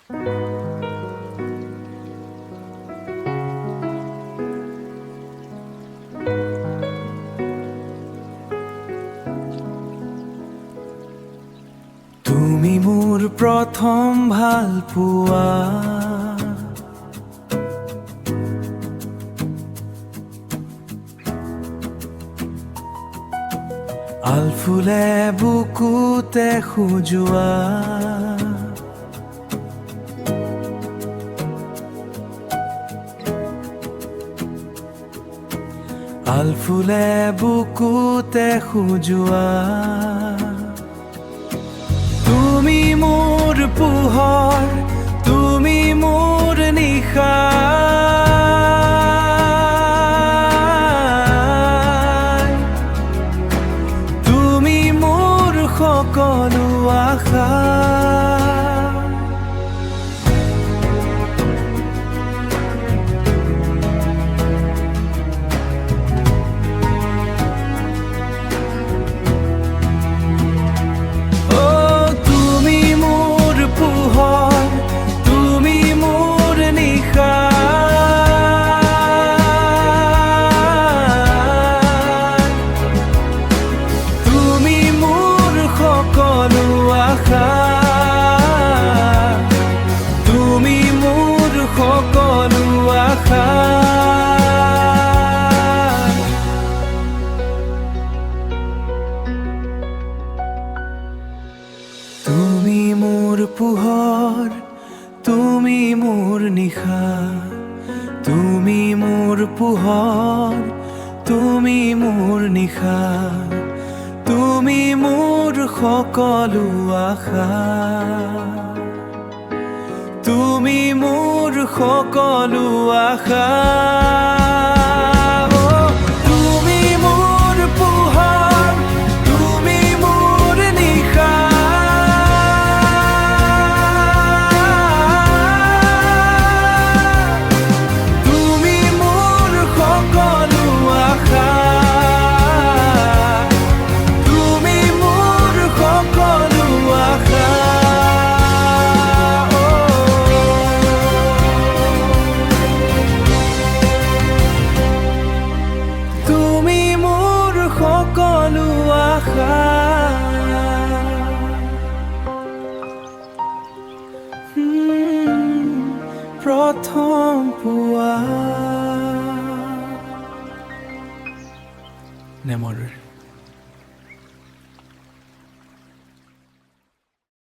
তুমি মোৰ প্ৰথম ভাল পোৱা, আলফুলে বুকুতে খোজোৱা, আলফুলে বুকুতে খোজোৱা। তুমি মোৰ পোহৰ, তুমি মোৰ নিশা, তুমি মোৰ সকলো আশা। তুমি মোৰ সকলো আশা। তুমি মোৰ পোহৰ, তুমি মোৰ নিশা, তুমি মোৰ পোহৰ, তুমি মোৰ নিশা, তুমি মোৰ সকলো আশা, তুমি মোৰ সকলো আশা। তুমি মোৰ পোহৰ, তুমি মোৰ নিশা, তুমি মোৰ সকলো আশা, তুমি মোৰ সকলো আশা। তুমি মোৰ সকলো আশা। প্ৰথম পোৱা নেমৰ